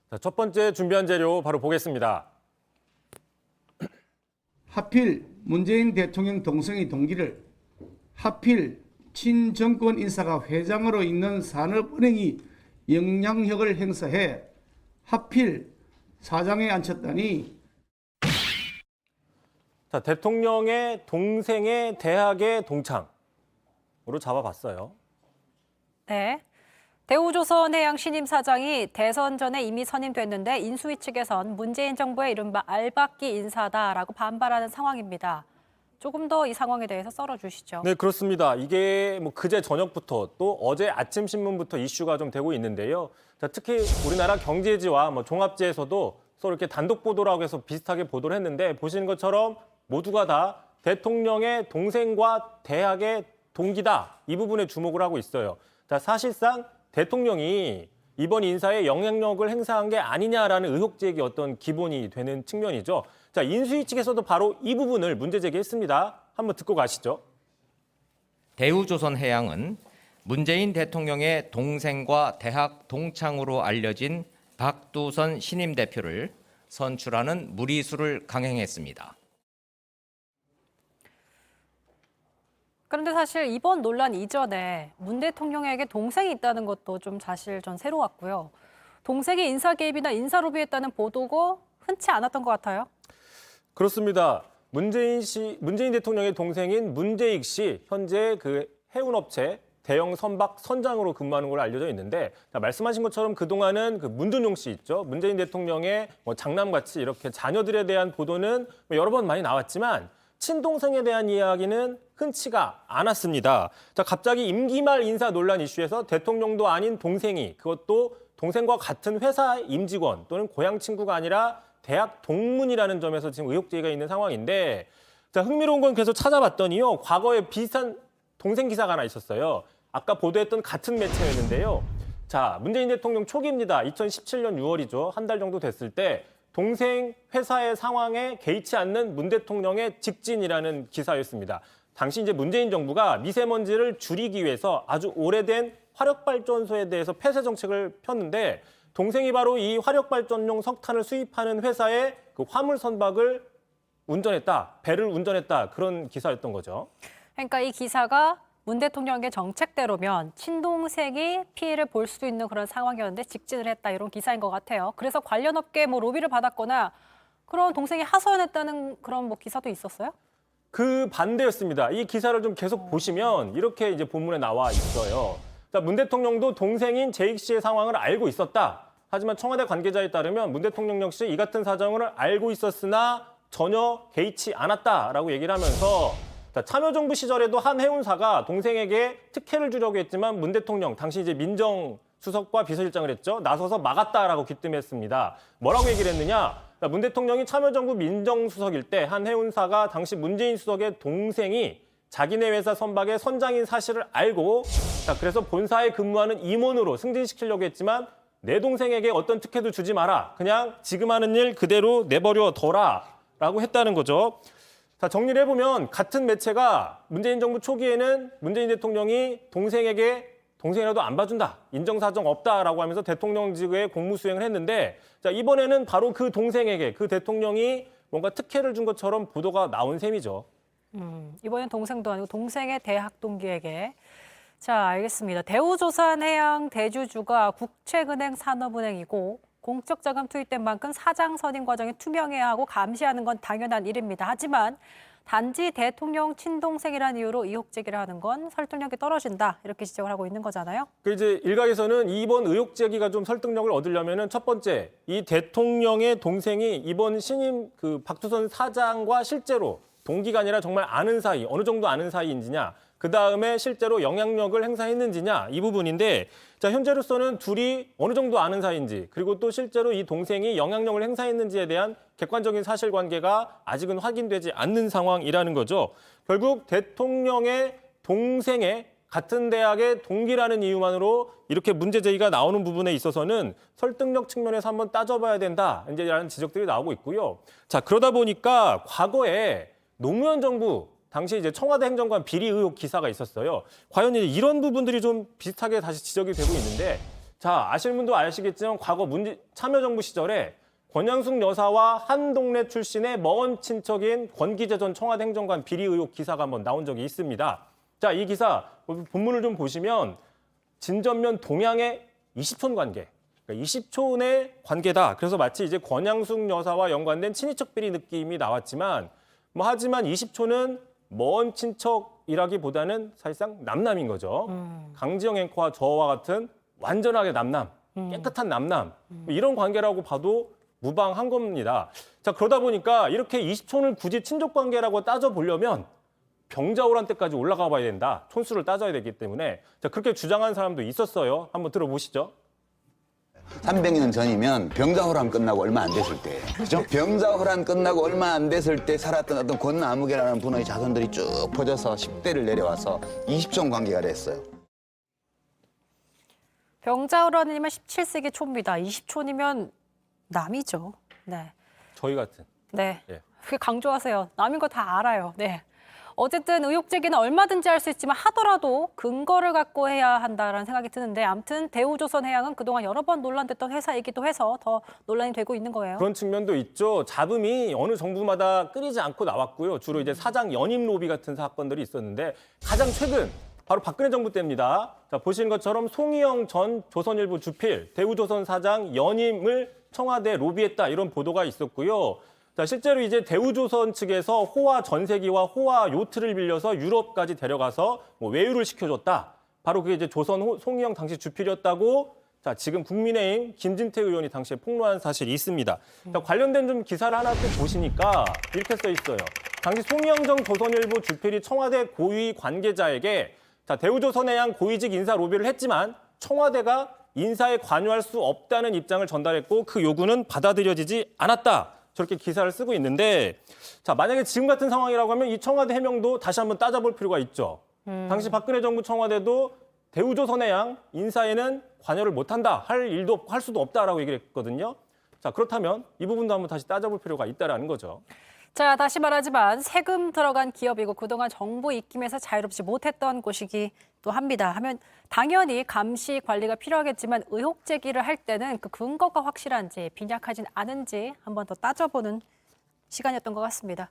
자, 첫 번째 준비한 자료 바로 보겠습니다. 하필 문재인 대통령 동생의 동기를 하필 친정권 인사가 회장으로 있는 산업은행이 영향력을 행사해 하필 사장에 앉혔다니. 자, 대통령의 동생의 대학의 동창으로 잡아봤어요. 네. 대우조선해양 신임 사장이 대선 전에 이미 선임됐는데 인수위 측에선 문재인 정부의 이른바 알박기 인사다라고 반발하는 상황입니다. 조금 더 이 상황에 대해서 썰어주시죠. 네, 그렇습니다. 이게 뭐 그제 저녁부터 또 어제 아침 신문부터 이슈가 좀 되고 있는데요. 자, 특히 우리나라 경제지와 뭐 종합지에서도 서로 이렇게 단독 보도라고 해서 비슷하게 보도를 했는데 보시는 것처럼 모두가 다 대통령의 동생과 대학의 동기다. 이 부분에 주목을 하고 있어요. 자, 사실상 대통령이 이번 인사에 영향력을 행사한 게 아니냐라는 의혹 제기 어떤 기본이 되는 측면이죠. 자, 인수위 측에서도 바로 이 부분을 문제 제기했습니다. 한번 듣고 가시죠. 대우조선해양은 문재인 대통령의 동생과 대학 동창으로 알려진 박두선 신임 대표를 선출하는 무리수를 강행했습니다. 그런데 사실 이번 논란 이전에 문 대통령에게 동생이 있다는 것도 좀 사실 전 새로웠고요. 동생이 인사 개입이나 인사 로비했다는 보도고 흔치 않았던 것 같아요. 그렇습니다. 문재인 대통령의 동생인 문재익 씨, 현재 그 해운업체 대형 선박 선장으로 근무하는 걸로 알려져 있는데, 자, 말씀하신 것처럼 그동안은 그 문준용 씨 있죠. 문재인 대통령의 뭐 장남같이 이렇게 자녀들에 대한 보도는 뭐 여러 번 많이 나왔지만 친동생에 대한 이야기는 흔치가 않았습니다. 자, 갑자기 임기 말 인사 논란 이슈에서 대통령도 아닌 동생이, 그것도 동생과 같은 회사 임직원 또는 고향 친구가 아니라 대학 동문이라는 점에서 지금 의혹 제기가 있는 상황인데, 자, 흥미로운 건 계속 찾아봤더니요, 과거에 비슷한 동생 기사가 하나 있었어요. 아까 보도했던 같은 매체였는데요. 자, 문재인 대통령 초기입니다. 2017년 6월이죠. 한 달 정도 됐을 때 동생 회사의 상황에 개의치 않는 문 대통령의 직진이라는 기사였습니다. 당시 이제 문재인 정부가 미세먼지를 줄이기 위해서 아주 오래된 화력발전소에 대해서 폐쇄 정책을 폈는데, 동생이 바로 이 화력발전용 석탄을 수입하는 회사의 그 화물 선박을 운전했다, 배를 운전했다, 그런 기사였던 거죠. 그러니까 이 기사가 문 대통령의 정책대로면 친동생이 피해를 볼 수도 있는 그런 상황이었는데 직진을 했다, 이런 기사인 것 같아요. 그래서 관련 업계에 뭐 로비를 받았거나 그런 동생이 하소연했다는 그런 뭐 기사도 있었어요? 그 반대였습니다. 이 기사를 좀 계속 보시면 이렇게 이제 본문에 나와 있어요. 자, 문 대통령도 동생인 재익 씨의 상황을 알고 있었다. 하지만 청와대 관계자에 따르면 문 대통령 역시 이 같은 사정을 알고 있었으나 전혀 개의치 않았다라고 얘기를 하면서, 자, 참여정부 시절에도 한 해운사가 동생에게 특혜를 주려고 했지만 문 대통령, 당시 이제 민정수석과 비서실장을 했죠. 나서서 막았다라고 귀띔했습니다. 뭐라고 얘기를 했느냐? 자, 문 대통령이 참여정부 민정수석일 때 한 해운사가 당시 문재인 수석의 동생이 자기네 회사 선박의 선장인 사실을 알고, 자, 그래서 본사에 근무하는 임원으로 승진시키려고 했지만 내 동생에게 어떤 특혜도 주지 마라. 그냥 지금 하는 일 그대로 내버려 둬라 라고 했다는 거죠. 자, 정리를 해보면 같은 매체가 문재인 정부 초기에는 문재인 대통령이 동생이라도 안 봐준다, 인정사정 없다라고 하면서 대통령직의 공무 수행을 했는데, 자, 이번에는 바로 그 동생에게 그 대통령이 뭔가 특혜를 준 것처럼 보도가 나온 셈이죠. 이번엔 동생도 아니고 동생의 대학 동기에게. 자, 알겠습니다. 대우조선해양 대주주가 국채은행 산업은행이고 공적 자금 투입된 만큼 사장 선임 과정이 투명해야 하고 감시하는 건 당연한 일입니다. 하지만 단지 대통령 친동생이라는 이유로 의혹 제기를 하는 건 설득력이 떨어진다, 이렇게 지적을 하고 있는 거잖아요. 그 이제 일각에서는 이번 의혹 제기가 좀 설득력을 얻으려면은 첫 번째, 이 대통령의 동생이 이번 신임 그 박두선 사장과 실제로 동기가 아니라 정말 아는 사이, 어느 정도 아는 사이인지냐, 그 다음에 실제로 영향력을 행사했는지냐, 이 부분인데, 자, 현재로서는 둘이 어느 정도 아는 사이인지, 그리고 또 실제로 이 동생이 영향력을 행사했는지에 대한 객관적인 사실관계가 아직은 확인되지 않는 상황이라는 거죠. 결국 대통령의 동생의 같은 대학의 동기라는 이유만으로 이렇게 문제 제기가 나오는 부분에 있어서는 설득력 측면에서 한번 따져봐야 된다, 이제라는 지적들이 나오고 있고요. 자, 그러다 보니까 과거에 노무현 정부 당시 이제 청와대 행정관 비리 의혹 기사가 있었어요. 과연 이런 부분들이 좀 비슷하게 다시 지적이 되고 있는데, 자, 아시는 분도 아시겠지만 과거 참여정부 시절에 권양숙 여사와 한 동네 출신의 먼 친척인 권기재 전 청와대 행정관 비리 의혹 기사가 한번 나온 적이 있습니다. 자, 이 기사 본문을 좀 보시면 진전면 동양의 20촌 관계, 그러니까 20촌의 관계다. 그래서 마치 이제 권양숙 여사와 연관된 친인척 비리 느낌이 나왔지만 하지만 20촌은 먼 친척이라기보다는 사실상 남남인 거죠. 강지영 앵커와 저와 같은 완전하게 남남, 깨끗한 남남 이런 관계라고 봐도 무방한 겁니다. 자, 그러다 보니까 이렇게 20촌을 굳이 친족 관계라고 따져보려면 병자호란 때까지 올라가 봐야 된다. 촌수를 따져야 되기 때문에 자, 그렇게 주장한 사람도 있었어요. 한번 들어보시죠. 300년 전이면 병자호란 끝나고 얼마 안 됐을 때, 그죠? 병자호란 끝나고 얼마 안 됐을 때 살았던 어떤 권나무개라는 분의 자손들이 쭉 퍼져서 10대를 내려와서 20촌 관계가 됐어요. 병자호란이면 17세기 초입니다. 20촌이면 남이죠. 네. 저희 같은. 네. 예. 그게 강조하세요. 남인 거 다 알아요. 네. 어쨌든 의혹 제기는 얼마든지 할 수 있지만 하더라도 근거를 갖고 해야 한다라는 생각이 드는데 아무튼 대우조선해양은 그동안 여러 번 논란됐던 회사이기도 해서 더 논란이 되고 있는 거예요. 그런 측면도 있죠. 잡음이 어느 정부마다 끊이지 않고 나왔고요. 주로 이제 사장 연임 로비 같은 사건들이 있었는데 가장 최근 바로 박근혜 정부 때입니다. 자, 보시는 것처럼 송희영 전 조선일보 주필 대우조선 사장 연임을 청와대 로비했다 이런 보도가 있었고요. 자, 실제로 이제 대우조선 측에서 호화 전세기와 호화 요트를 빌려서 유럽까지 데려가서 외유를 시켜줬다. 바로 그게 이제 조선 송희영 당시 주필이었다고 자, 지금 국민의힘 김진태 의원이 당시에 폭로한 사실이 있습니다. 자, 관련된 좀 기사를 하나 또 보시니까 이렇게 써 있어요. 당시 송희영 전 조선일보 주필이 청와대 고위 관계자에게 자, 대우조선해양 고위직 인사 로비를 했지만 청와대가 인사에 관여할 수 없다는 입장을 전달했고 그 요구는 받아들여지지 않았다. 저렇게 기사를 쓰고 있는데 자, 만약에 지금 같은 상황이라고 하면 이 청와대 해명도 다시 한번 따져볼 필요가 있죠. 당시 박근혜 정부 청와대도 대우조선해양 인사에는 관여를 못한다. 할 수도 없다라고 얘기를 했거든요. 자, 그렇다면 이 부분도 한번 다시 따져볼 필요가 있다라는 거죠. 자, 다시 말하지만 세금 들어간 기업이고 그동안 정부 입김에서 자유롭지 못했던 곳이기도 합니다. 하면 당연히 감시 관리가 필요하겠지만 의혹 제기를 할 때는 그 근거가 확실한지 빈약하진 않은지 한번 더 따져보는 시간이었던 것 같습니다.